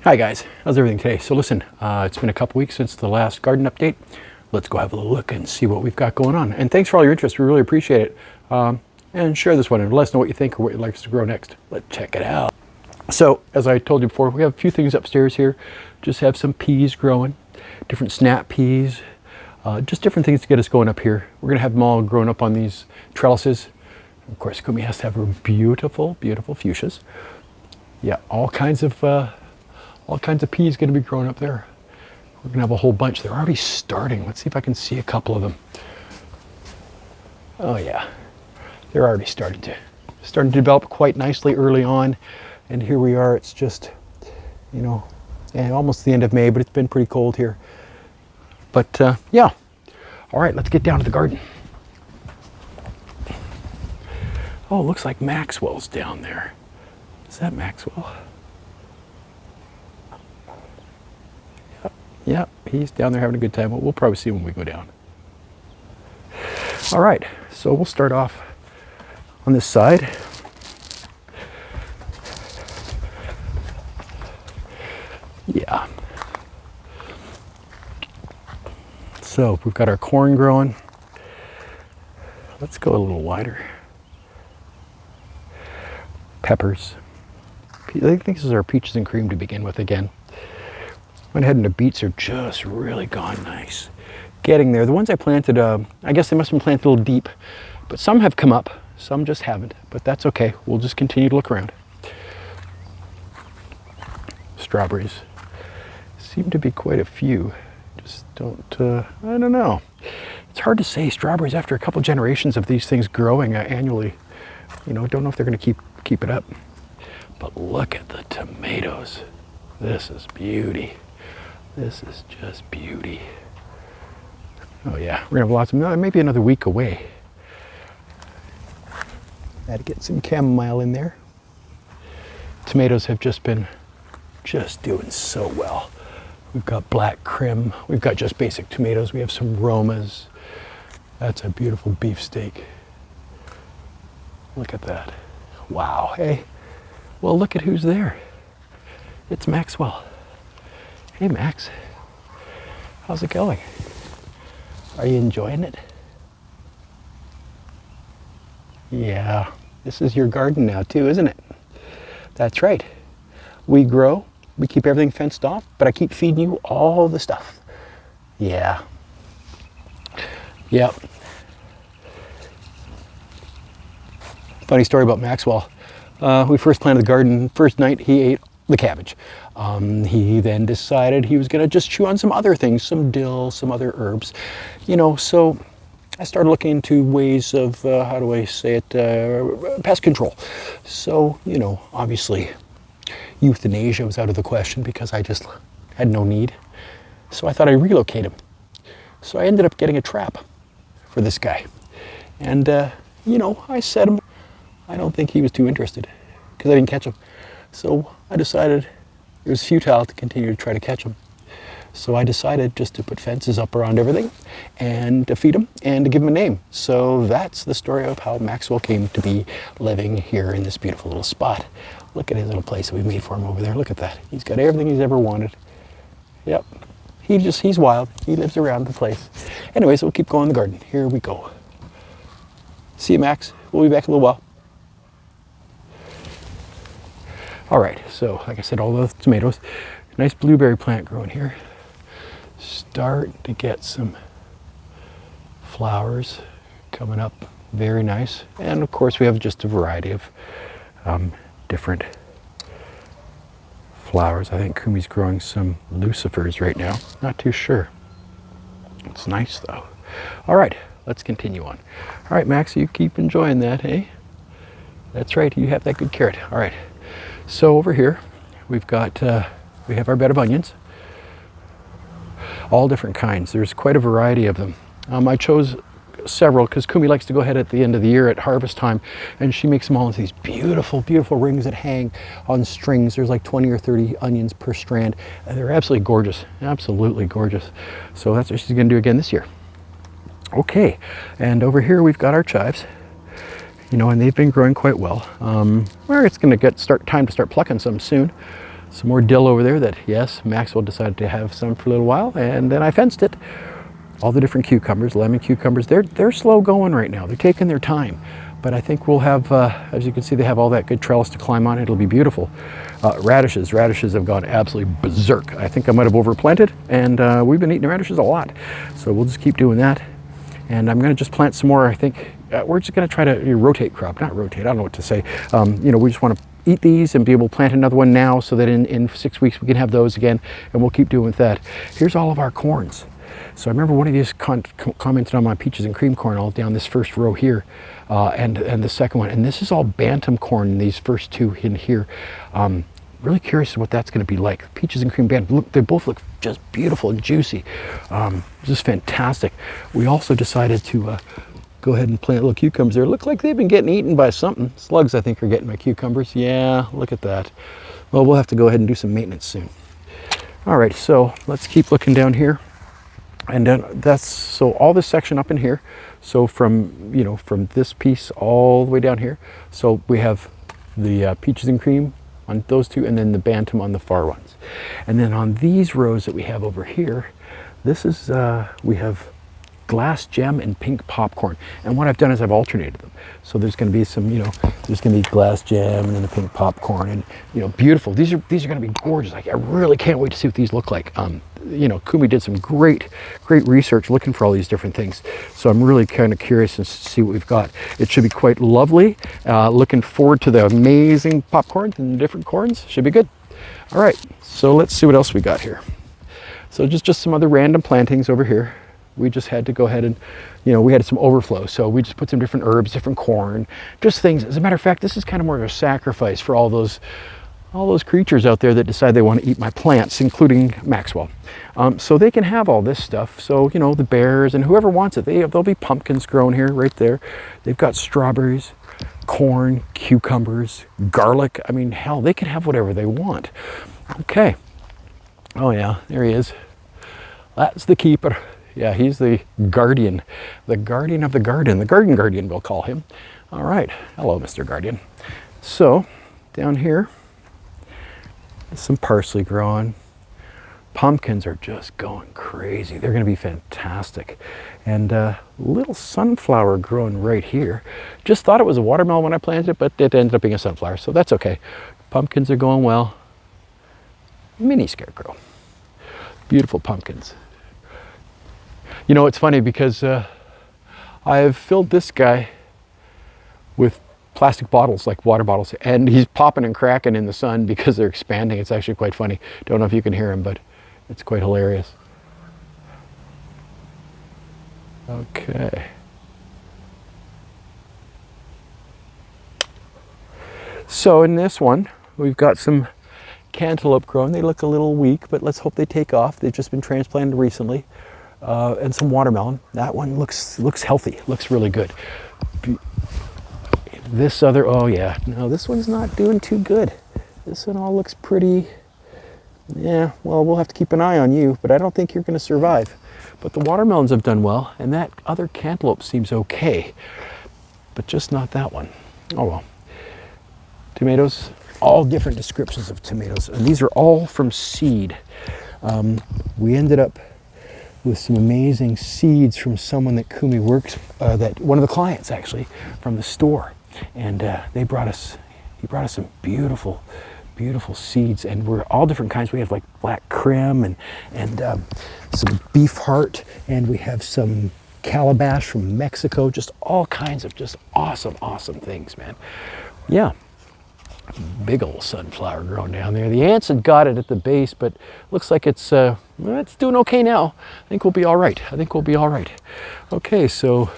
Hi guys, how's everything today? So listen, it's been a couple weeks since the last garden update. Let's go have a little look and see what we've got going on. And thanks for all your interest, we really appreciate it. And share this one and let us know what you think or what you'd like us to grow next. Let's check it out. So as I told you before, we have a few things upstairs here. Just have some peas growing, different snap peas, just different things to get us going up here. We're gonna have them all grown up on these trellises. Of course, Kumi has to have her beautiful, beautiful fuchsias. Yeah, all kinds of peas going to be growing up there. We're going to have a whole bunch. They're already starting. Let's see if I can see a couple of them. Oh yeah, they're already starting to develop quite nicely early on. And here we are. It's just, you know, almost the end of May, but it's been pretty cold here. But yeah, all right, let's get down to the garden. Oh, it looks like Maxwell's down there. Is that Maxwell? Yep, he's down there having a good time. We'll probably see him when we go down. All right, so we'll start off on this side. Yeah. So we've got our corn growing. Let's go a little wider. Peppers. I think this is our peaches and cream to begin with again. Went ahead and the beets are just really gone nice. Getting there. The ones I planted, I guess they must have been planted a little deep, but some have come up, some just haven't, but that's okay. We'll just continue to look around. Strawberries. Seem to be quite a few. Just don't, I don't know. It's hard to say. Strawberries, after a couple generations of these things growing annually, you know, don't know if they're going to keep it up. But look at the tomatoes. This is beauty. This is just beauty. Oh yeah, we're gonna have lots of, maybe another week away. Had to get some chamomile in there. Tomatoes have just been doing so well. We've got black Krim. We've got just basic tomatoes. We have some Romas. That's a beautiful beefsteak. Look at that. Wow, hey. Well, look at who's there. It's Maxwell. Hey Max, how's it going? Are you enjoying it? Yeah, this is your garden now too, isn't it? That's right. We grow, we keep everything fenced off, but I keep feeding you all the stuff. Yeah. Yep. Funny story about Maxwell. We first planted the garden, first night he ate the cabbage. He then decided he was gonna just chew on some other things, some dill, some other herbs, you know, so I started looking into ways of, how do I say it, pest control. So, you know, obviously euthanasia was out of the question because I just had no need. So I thought I'd relocate him. So I ended up getting a trap for this guy. And, you know, I set him. I don't think he was too interested because I didn't catch him. So I decided it was futile to continue to try to catch him. So I decided just to put fences up around everything and to feed him and to give him a name. So that's the story of how Maxwell came to be living here in this beautiful little spot. Look at his little place that we made for him over there. Look at that. He's got everything he's ever wanted. Yep. He's wild. He lives around the place. Anyways, we'll keep going in the garden. Here we go. See you, Max. We'll be back in a little while. All right, so like I said, all those tomatoes, nice blueberry plant growing here. Starting to get some flowers coming up, very nice. And of course we have just a variety of different flowers. I think Kumi's growing some lucifers right now, not too sure. It's nice though. All right, let's continue on. All right, Max, you keep enjoying that, hey? That's right, you have that good carrot. All right. So over here, we've got, we have our bed of onions, all different kinds. There's quite a variety of them. I chose several because Kumi likes to go ahead at the end of the year at harvest time and she makes them all into these beautiful, beautiful rings that hang on strings. There's like 20 or 30 onions per strand. And they're absolutely gorgeous, absolutely gorgeous. So that's what she's gonna do again this year. Okay, and over here we've got our chives. You know, and they've been growing quite well. It's going to time to start plucking some soon. Some more dill over there that, yes, Maxwell decided to have some for a little while, and then I fenced it. All the different cucumbers, lemon cucumbers, they're slow going right now. They're taking their time. But I think we'll have, as you can see, they have all that good trellis to climb on. It'll be beautiful. Radishes have gone absolutely berserk. I think I might have overplanted, and we've been eating radishes a lot. So we'll just keep doing that. And I'm gonna just plant some more, I think. We're just gonna try to rotate crop, not rotate, I don't know what to say. We just wanna eat these and be able to plant another one now so that in 6 weeks we can have those again, and we'll keep doing with that. Here's all of our corns. So I remember one of these commented on my peaches and cream corn all down this first row here, and the second one. And this is all bantam corn, these first two in here. Really curious what that's going to be like. Peaches and cream bantam, look, they both look just beautiful and juicy. Just fantastic. We also decided to go ahead and plant little cucumbers there. Look like they've been getting eaten by something. Slugs, I think, are getting my cucumbers. Yeah, look at that. Well, we'll have to go ahead and do some maintenance soon. All right, so let's keep looking down here. And then so all this section up in here, so from this piece all the way down here, so we have the peaches and cream on those two, and then the bantam on the far ones. And then on these rows that we have over here, this is we have glass gem and pink popcorn. And what I've done is I've alternated them. So there's going to be some, there's going to be glass gem and then the pink popcorn, and beautiful. These are going to be gorgeous. I really can't wait to see what these look like. Kumi did some great research looking for all these different things. So I'm really kind of curious to see what we've got. It should be quite lovely. Looking forward to the amazing popcorns and the different corns. Should be good. All right, so let's see what else we got here. So just some other random plantings over here. We just had to go ahead and, we had some overflow. So we just put some different herbs, different corn, just things. As a matter of fact, this is kind of more of a sacrifice for all those creatures out there that decide they want to eat my plants, including Maxwell. So they can have all this stuff. So, the bears and whoever wants it, there'll be pumpkins grown here, right there. They've got strawberries, corn, cucumbers, garlic. I mean, hell, they can have whatever they want. Okay. Oh yeah, there he is. That's the keeper. Yeah, he's the guardian of the garden, the garden guardian, we'll call him. All right, hello, Mr. Guardian. So, down here, some parsley growing. Pumpkins are just going crazy. They're gonna be fantastic. And little sunflower growing right here. Just thought it was a watermelon when I planted it, but it ended up being a sunflower, so that's okay. Pumpkins are going well. Mini scarecrow. Beautiful pumpkins. It's funny because I've filled this guy with plastic bottles, like water bottles, and he's popping and cracking in the sun because they're expanding. It's actually quite funny. Don't know if you can hear him, but it's quite hilarious. Okay. So in this one, we've got some cantaloupe growing. They look a little weak, but let's hope they take off. They've just been transplanted recently. And some watermelon. That one looks healthy, looks really good. This other, oh yeah, no, this one's not doing too good. This one all looks pretty, yeah, well, we'll have to keep an eye on you, but I don't think you're going to survive. But the watermelons have done well, and that other cantaloupe seems okay, but just not that one. Oh well. Tomatoes, all different descriptions of tomatoes, and these are all from seed. We ended up with some amazing seeds from someone that Kumi works, one of the clients actually, from the store. And he brought us some beautiful seeds, and we're all different kinds. We have like black creme and some beef heart, and we have some calabash from Mexico, just all kinds of just awesome things, man. Yeah. Big old sunflower growing down there. The ants had got it at the base, but looks like it's doing okay now. I think we'll be all right. Okay, so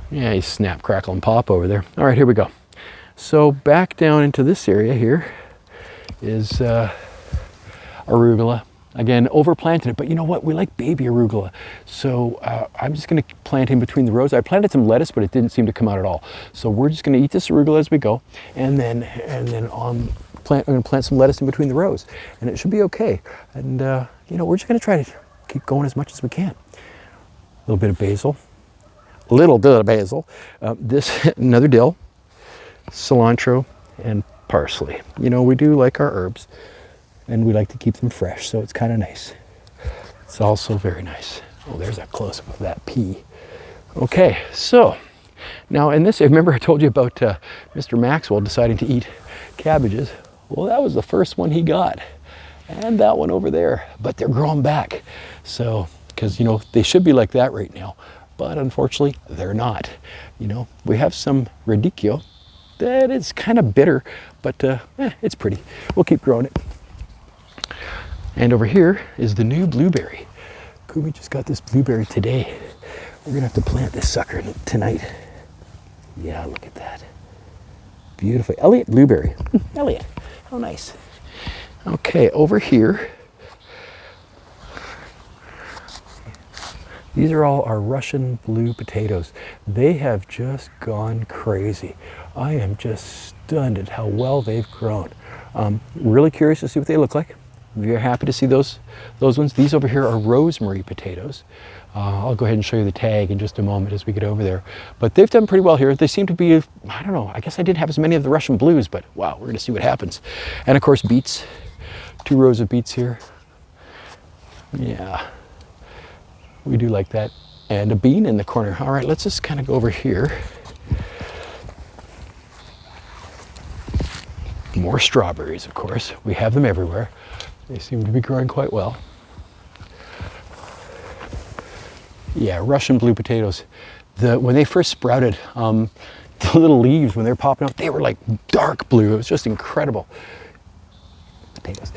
yeah, he's snap, crackle, and pop over there. All right, here we go. So back down into this area here is arugula. Again, overplanted it, but you know what? We like baby arugula. So I'm just gonna plant in between the rows. I planted some lettuce, but it didn't seem to come out at all. So we're just gonna eat this arugula as we go, and then I'm gonna plant some lettuce in between the rows, and it should be okay. And we're just gonna try to keep going as much as we can. A little bit of basil, this another dill, cilantro, and parsley. You know, we do like our herbs, and we like to keep them fresh, so it's kind of nice. It's also very nice. Oh, there's that close-up of that pea. Okay, so now in this, remember I told you about Mr. Maxwell deciding to eat cabbages? Well, that was the first one he got, and that one over there, but they're growing back. So, because, you know, they should be like that right now, but unfortunately they're not. You know, we have some radicchio that is kind of bitter, but it's pretty. We'll keep growing it. And over here is the new blueberry. Kumi just got this blueberry today. We're gonna have to plant this sucker tonight. Yeah, look at that. Beautiful. Elliot blueberry. Elliot, how nice. Okay, over here, these are all our Russian blue potatoes. They have just gone crazy. I am just stunned at how well they've grown. Really curious to see what they look like. We're happy to see those ones. These over here are rosemary potatoes. I'll go ahead and show you the tag in just a moment as we get over there. But they've done pretty well here. They seem to be, I don't know, I guess I didn't have as many of the Russian blues, but wow, we're gonna see what happens. And of course, beets. 2 rows of beets here. Yeah, we do like that. And a bean in the corner. All right, let's just kind of go over here. More strawberries, of course. We have them everywhere. They seem to be growing quite well. Yeah, Russian blue potatoes. When they first sprouted, the little leaves, when they were popping up, they were like dark blue. It was just incredible. Potatoes.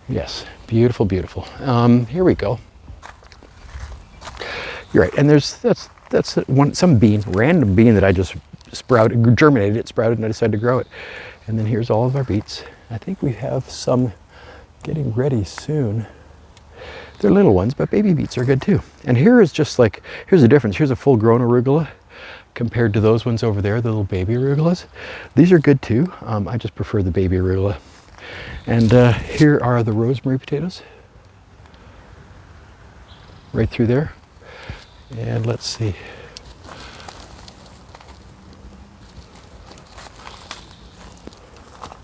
Yes, beautiful, beautiful. Here we go. You're right, and that's some bean, random bean that I just sprouted, germinated it, sprouted, and I decided to grow it. And then here's all of our beets. I think we have some getting ready soon. They're little ones, but baby beets are good too. And here is just like, here's the difference. Here's a full-grown arugula compared to those ones over there, the little baby arugulas. These are good too. I just prefer the baby arugula. And here are the rosemary potatoes. Right through there. And let's see.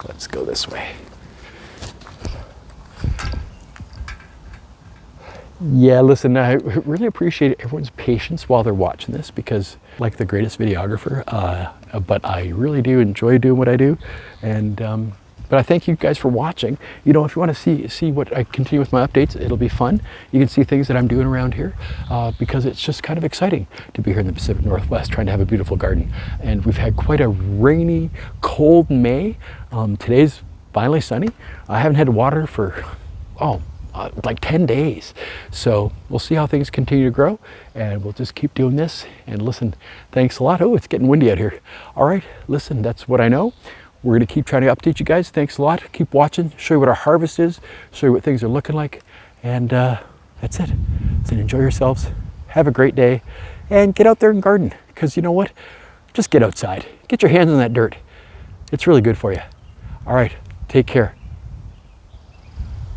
Let's go this way. Yeah, listen, I really appreciate everyone's patience while they're watching this, because like the greatest videographer, but I really do enjoy doing what I do. And but I thank you guys for watching. You know, if you want to see what I continue with my updates, it'll be fun. You can see things that I'm doing around here because it's just kind of exciting to be here in the Pacific Northwest trying to have a beautiful garden. And we've had quite a rainy, cold May. Today's finally sunny. I haven't had water for, like 10 days. So we'll see how things continue to grow, and we'll just keep doing this. And listen, thanks a lot. Oh, it's getting windy out here. All right, listen, that's what I know. We're gonna keep trying to update you guys. Thanks a lot. Keep watching, show you what our harvest is, show you what things are looking like. And that's it. So enjoy yourselves. Have a great day, and get out there and garden, because you know what? Just get outside. Get your hands on that dirt. It's really good for you. All right, take care.